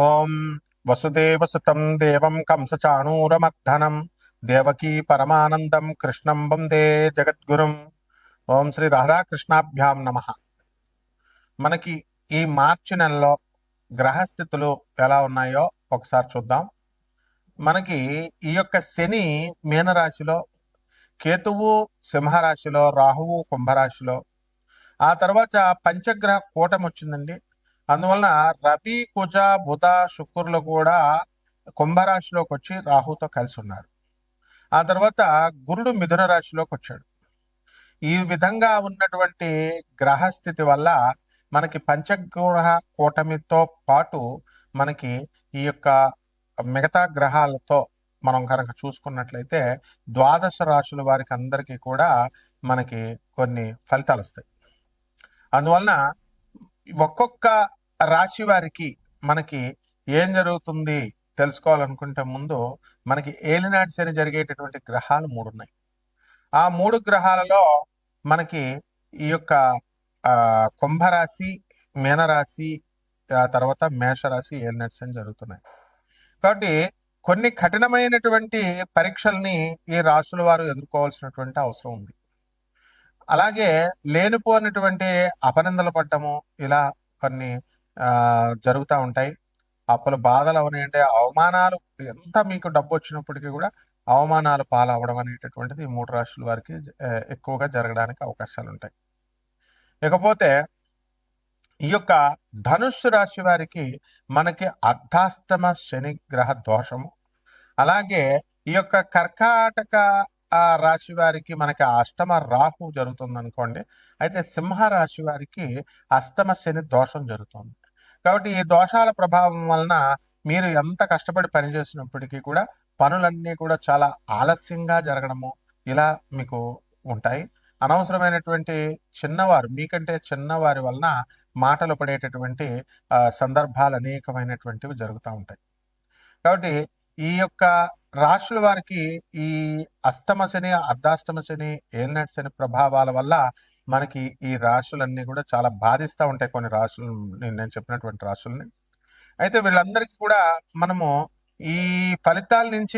ఓం వసుదేవసుతం దేవం కంసచాణూరమర్ధనం దేవకీ పరమానందం కృష్ణం వందే జగద్గురుం. ఓం శ్రీ రాధాకృష్ణాభ్యాం నమః. మనకి ఈ మార్చి నెలలో గ్రహస్థితులు ఎలా ఉన్నాయో ఒకసారి చూద్దాం. మనకి ఈ యొక్క శని మీనరాశిలో, కేతువు సింహరాశిలో, రాహువు కుంభరాశిలో, ఆ తర్వాత పంచగ్రహ కూటమి వచ్చిందండి. అందువలన రవి కుజ బుధ శుక్రులు కూడా కుంభరాశిలోకి వచ్చి రాహుతో కలిసి ఉన్నారు. ఆ తర్వాత గురుడు మిథున రాశిలోకి వచ్చాడు. ఈ విధంగా ఉన్నటువంటి గ్రహస్థితి వల్ల మనకి పంచగ్రహ కూటమితో పాటు మనకి ఈ యొక్క మిగతా గ్రహాలతో మనం కనుక చూసుకున్నట్లయితే ద్వాదశ రాశుల వారికి అందరికీ కూడా మనకి కొన్ని ఫలితాలు వస్తాయి. అందువలన ఒక్కొక్క రాశి వారికి మనకి ఏం జరుగుతుంది తెలుసుకోవాలనుకుంటే ముందు మనకి ఏలినాటి శని జరిగేటటువంటి గ్రహాలు 3 ఉన్నాయి. ఆ 3 గ్రహాలలో మనకి ఈ యొక్క కుంభరాశి, మీనరాశి, ఆ తర్వాత మేషరాశి ఏలినాటి శని జరుగుతున్నాయి. కాబట్టి కొన్ని కఠినమైనటువంటి పరీక్షల్ని ఈ రాశుల వారు ఎదుర్కోవాల్సినటువంటి అవసరం ఉంది. అలాగే లేనిపోయినటువంటి అపనిందలు పడ్డము ఇలా కొన్ని జరుగుతూ ఉంటాయి. అప్పుల బాధలు అవనండి, అవమానాలు, ఎంత మీకు డబ్బు వచ్చినప్పటికీ కూడా అవమానాలు పాలవడం అనేటటువంటిది ఈ 3 రాశుల వారికి ఎక్కువగా జరగడానికి అవకాశాలు ఉంటాయి. ఇకపోతే ఈ యొక్క ధనుస్సు రాశి వారికి మనకి అర్ధాష్టమ శని గ్రహ దోషము, అలాగే ఈ యొక్క కర్కాటక రాశి వారికి మనకి అష్టమ రాహు జరుగుతుంది అనుకోండి. అయితే సింహ రాశి వారికి అష్టమ శని దోషం జరుగుతుంది. కాబట్టి ఈ దోషాల ప్రభావం వలన మీరు ఎంత కష్టపడి పనిచేసినప్పటికీ కూడా పనులన్నీ కూడా చాలా ఆలస్యంగా జరగడము ఇలా మీకు ఉంటాయి. అనవసరమైనటువంటి చిన్నవారు, మీకంటే చిన్నవారి వలన మాటలు పడేటటువంటి సందర్భాలు అనేకమైనటువంటివి జరుగుతూ ఉంటాయి. కాబట్టి ఈ యొక్క రాశుల వారికి ఈ అష్టమ శని, అర్ధాష్టమ శని, ఏలినాటి శని ప్రభావాల వల్ల మనకి ఈ రాశులన్నీ కూడా చాలా బాధిస్తూ ఉంటాయి. కొన్ని రాశులు, నేను చెప్పినటువంటి రాశుల్ని. అయితే వీళ్ళందరికీ కూడా మనము ఈ ఫలితాల నుంచి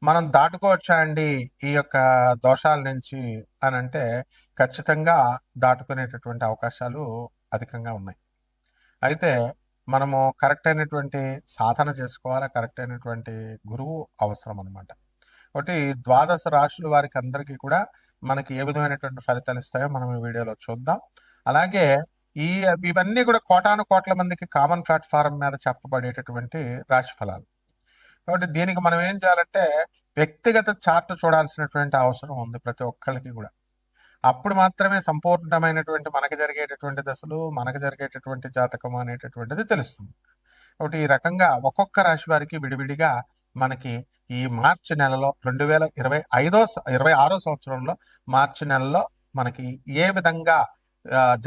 మనం దాటుకోవచ్చా అండి ఈ యొక్క దోషాల నుంచి అని అంటే ఖచ్చితంగా దాటుకునేటటువంటి అవకాశాలు అధికంగా ఉన్నాయి. అయితే మనము కరెక్ట్ అయినటువంటి సాధన చేసుకోవాలి, కరెక్ట్ అయినటువంటి గురువు అవసరం అనమాట. కాబట్టి ద్వాదశ రాశుల వారికి అందరికీ కూడా మనకి ఏ విధమైనటువంటి ఫలితాలు ఇస్తాయో మనం ఈ వీడియోలో చూద్దాం. అలాగే ఇవన్నీ కూడా కోటాను కోట్ల మందికి కామన్ ప్లాట్ఫారం మీద చెప్పబడేటటువంటి రాశి ఫలాలు. కాబట్టి దీనికి మనం ఏం చేయాలంటే వ్యక్తిగత చార్ట్ చూడాల్సినటువంటి అవసరం ఉంది ప్రతి ఒక్కరికి కూడా. అప్పుడు మాత్రమే సంపూర్ణమైనటువంటి మనకి జరిగేటటువంటి దశలు, మనకు జరిగేటటువంటి జాతకం అనేటటువంటిది తెలుస్తుంది. కాబట్టి ఈ రకంగా ఒక్కొక్క రాశి వారికి విడివిడిగా మనకి ఈ మార్చి నెలలో 2026 సంవత్సరంలో మార్చి నెలలో మనకి ఏ విధంగా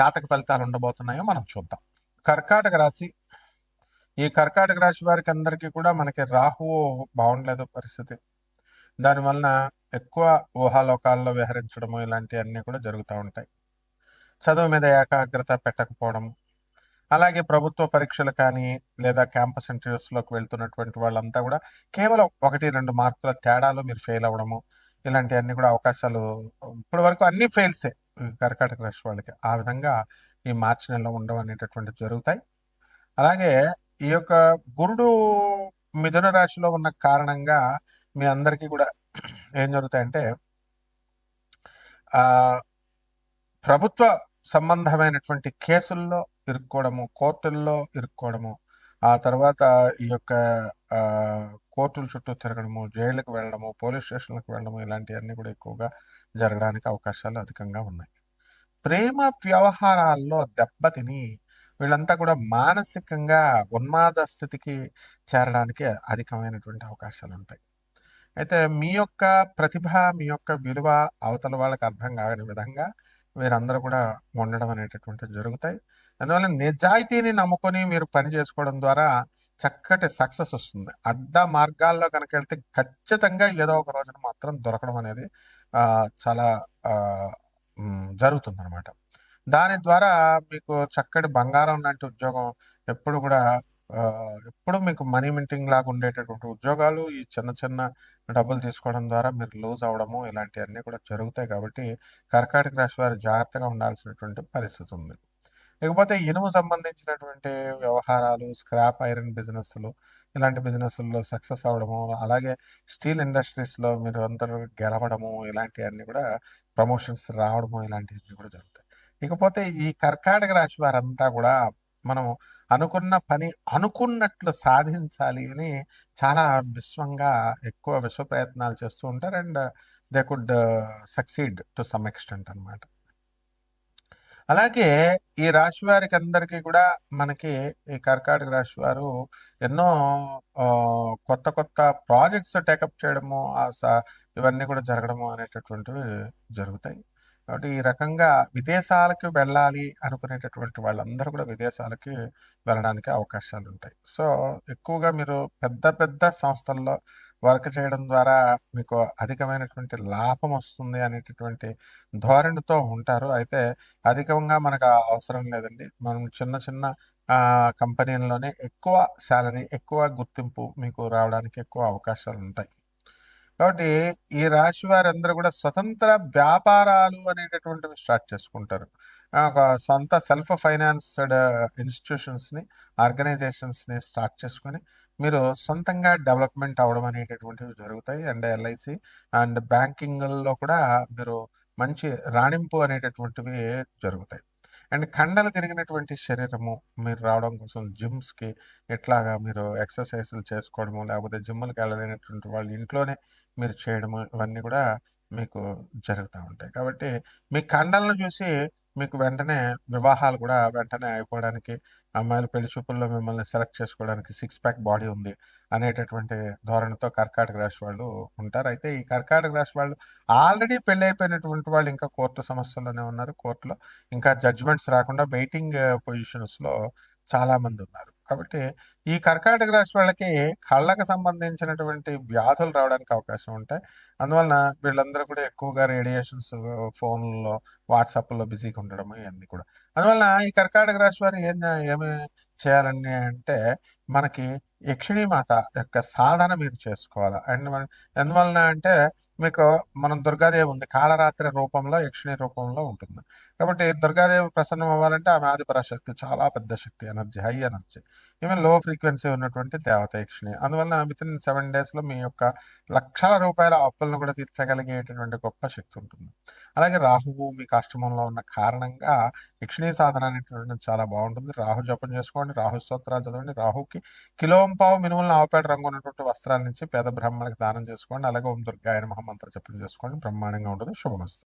జాతక ఫలితాలు ఉండబోతున్నాయో మనం చూద్దాం. కర్కాటక రాశి. ఈ కర్కాటక రాశి వారికి అందరికీ కూడా మనకి రాహువు బాగుండలేదు పరిస్థితి. దానివలన ఎక్కువ ఊహాలోకాల్లో విహరించడము ఇలాంటివన్నీ కూడా జరుగుతూ ఉంటాయి. చదువు మీద ఏకాగ్రత పెట్టకపోవడం, అలాగే ప్రభుత్వ పరీక్షలు కానీ లేదా క్యాంపస్ ఇంటర్వ్యూస్లోకి వెళ్తున్నటువంటి వాళ్ళంతా కూడా కేవలం 1-2 మార్కుల తేడాలో మీరు ఫెయిల్ అవ్వడము, ఇలాంటివన్నీ కూడా అవకాశాలు ఇప్పటి వరకు అన్ని ఫెయిల్సే కర్కాటక రాశి వాళ్ళకి. ఆ విధంగా ఈ మార్చి నెలలో ఉండడం అనేటటువంటివి జరుగుతాయి. అలాగే ఈ యొక్క గురుడు మిథున రాశిలో ఉన్న కారణంగా మీ అందరికీ కూడా ఏం జరుగుతాయంటే ప్రభుత్వ సంబంధమైనటువంటి కేసుల్లో ఇరుక్కోవడము, కోర్టుల్లో ఇరుక్కోవడము, ఆ తర్వాత ఈ యొక్క కోర్టుల చుట్టూ తిరగడము, జైళ్ళకి వెళ్ళడము, పోలీస్ స్టేషన్లకు వెళ్ళడము, ఇలాంటివన్నీ కూడా ఎక్కువగా జరగడానికి అవకాశాలు అధికంగా ఉన్నాయి. ప్రేమ వ్యవహారాల్లో దెబ్బతిని వీళ్ళంతా కూడా మానసికంగా ఉన్మాద స్థితికి చేరడానికి అధికమైనటువంటి అవకాశాలు ఉంటాయి. అయితే మీ యొక్క ప్రతిభ, మీ యొక్క విలువ అవతల వాళ్ళకి అర్థం కాని విధంగా వీరందరూ కూడా ఉండడం అనేటటువంటివి జరుగుతాయి. అందువల్ల నిజాయితీని నమ్ముకొని మీరు పని చేసుకోవడం ద్వారా చక్కటి సక్సెస్ వస్తుంది. అడ్డ మార్గాల్లో కనుక వెళ్తే ఖచ్చితంగా ఏదో ఒక రోజున మాత్రం దొరకడం అనేది చాలా జరుగుతుంది అనమాట. దాని ద్వారా మీకు చక్కటి బంగారం లాంటి ఉద్యోగం ఎప్పుడు కూడా ఎప్పుడు మీకు మనీ మింటింగ్ లాగా ఉండేటటువంటి ఉద్యోగాలు ఈ చిన్న చిన్న డబ్బులు తీసుకోవడం ద్వారా మీరు లూజ్ అవ్వడము ఇలాంటివన్నీ కూడా జరుగుతాయి కాబట్టి కర్కాటక రాశి వారు జాగ్రత్తగా ఉండాల్సినటువంటి పరిస్థితి ఉంది. ఇకపోతే ఇనుము సంబంధించినటువంటి వ్యవహారాలు, స్క్రాప్ ఐరన్ బిజినెస్‌లు ఇలాంటి బిజినెస్‌ల్లో సక్సెస్ అవ్వడము, అలాగే స్టీల్ ఇండస్ట్రీస్‌లో మీరు అందరూ గెలవడము ఇలాంటియన్నీ కూడా ప్రమోషన్స్ రావడము ఇలాంటియన్నీ కూడా జరుగుతాయి. ఇకపోతే ఈ కర్కాటక రాశి వారంతా కూడా మనం అనుకున్న పని అనుకున్నట్లు సాధించాలి అని చాలా ఎక్కువ విశ్వ ప్రయత్నాలు చేస్తూ ఉంటారు. And they could succeed to some extent అనమాట. అలాగే ఈ రాశి వారికి అందరికీ కూడా మనకి ఈ కర్కాటక రాశి వారు ఎన్నో కొత్త కొత్త ప్రాజెక్ట్స్ టేకప్ చేయడము ఇవన్నీ కూడా జరగడము అనేటటువంటివి జరుగుతాయి. కాబట్టి ఈ రకంగా విదేశాలకు వెళ్ళాలి అనుకునేటటువంటి వాళ్ళందరూ కూడా విదేశాలకి వెళ్ళడానికి అవకాశాలు ఉంటాయి. సో ఎక్కువగా మీరు పెద్ద పెద్ద సంస్థల్లో వర్క్ చేయడం ద్వారా మీకు అధికమైనటువంటి లాభం వస్తుంది అనేటటువంటి ధోరణితో ఉంటారు. అయితే అధికంగా మనకు అవసరం లేదండి. మనం చిన్న చిన్న కంపెనీల్లోనే ఎక్కువ సాలరీ, ఎక్కువ గుర్తింపు మీకు రావడానికి ఎక్కువ అవకాశాలుంటాయి. కాబట్టి ఈ రాశి వారందరూ కూడా స్వతంత్ర వ్యాపారాలు అనేటటువంటివి స్టార్ట్ చేసుకుంటారు. ఒక సొంత సెల్ఫ్ ఫైనాన్స్డ్ ఇన్‌స్టిట్యూషన్స్‌ని, ఆర్గనైజేషన్స్‌ని స్టార్ట్ చేసుకొని మీరు సొంతంగా డెవలప్‌మెంట్ అవ్వడం అనేటటువంటివి జరుగుతాయి. అండ్ ఎల్ఐసి అండ్ బ్యాంకింగ్‌లో కూడా మీరు మంచి రాణింపు అనేటటువంటివి జరుగుతాయి. అండ్ కండలు తిరిగినటువంటి శరీరము మీరు రావడం కోసం జిమ్స్‌కి ఇట్లాగా మీరు ఎక్సర్‌సైజులు చేసుకోవడము, లేకపోతే జిమ్‌లకి వెళ్ళలేనటువంటి వాళ్ళు ఇంట్లోనే మీరు చేయడము ఇవన్నీ కూడా మీకు జరుగుతా ఉంటాయి. కాబట్టి మీ కండలను చూసి మీకు వెంటనే వివాహాలు కూడా వెంటనే అయిపోవడానికి, అమ్మాయిలు పెళ్లి చూపుల్లో మిమ్మల్ని సెలెక్ట్ చేసుకోవడానికి సిక్స్ ప్యాక్ బాడీ ఉంది అనేటటువంటి ధోరణితో కర్కాటక రాశి వాళ్ళు ఉంటారు. అయితే ఈ కర్కాటక రాశి వాళ్ళు ఆల్రెడీ పెళ్లయిపోయినటువంటి వాళ్ళు ఇంకా కోర్టు సమస్యల్లోనే ఉన్నారు. కోర్టులో ఇంకా జడ్జ్‌మెంట్స్ రాకుండా వెయిటింగ్ పొజిషన్స్‌లో చాలామంది ఉన్నారు. కాబట్టి ఈ కర్కాటక రాశి వాళ్ళకి కళ్ళకు సంబంధించినటువంటి వ్యాధులు రావడానికి అవకాశం ఉంటాయి. అందువలన వీళ్ళందరూ కూడా ఎక్కువగా రేడియేషన్స్ ఫోన్‌లో, వాట్సాప్‌లో బిజీగా ఉండడం ఇయన్నీ కూడా. అందువలన ఈ కర్కాటక రాశి వారు ఏమి చేయాలని అంటే మనకి యక్షిణీ మాత యొక్క సాధన మీరు చేసుకోవాలా. అండ్ ఎందువలన అంటే మీకు మనం దుర్గాదేవి ఉంది. కాళరాత్రి రూపంలో, యక్షిణి రూపంలో ఉంటుంది. కాబట్టి దుర్గాదేవి ప్రసన్నం అవ్వాలంటే ఆమె ఆదిపరాశక్తి. చాలా పెద్ద శక్తి ఎనర్జీ, హై ఎనర్జీ. ఈవెన్ లో ఫ్రీక్వెన్సీ ఉన్నటువంటి దేవత యక్షిణి. అందువలన వితిన్ 7 డేస్‌లో మీ యొక్క లక్షల రూపాయల అప్పులను కూడా తీర్చగలిగేటటువంటి గొప్ప శక్తి ఉంటుంది. అలాగే రాహువు మీకు అష్టమంలో ఉన్న కారణంగా యక్షిణీ సాధన అనేటువంటిది చాలా బాగుంటుంది. రాహు జపం చేసుకోండి, రాహు స్తోత్రాలు చదవండి. రాహుకి కిలోంపావు మినుములను ఆవుపేడ రంగు ఉన్నటువంటి వస్త్రాల నుంచి పేద బ్రాహ్మణులకు దానం చేసుకోండి. అలాగే ఓం దుర్గాయ నమః మంత్ర జపం చేసుకోండి. బ్రహ్మాండంగా ఉంటుంది. శుభమస్తు.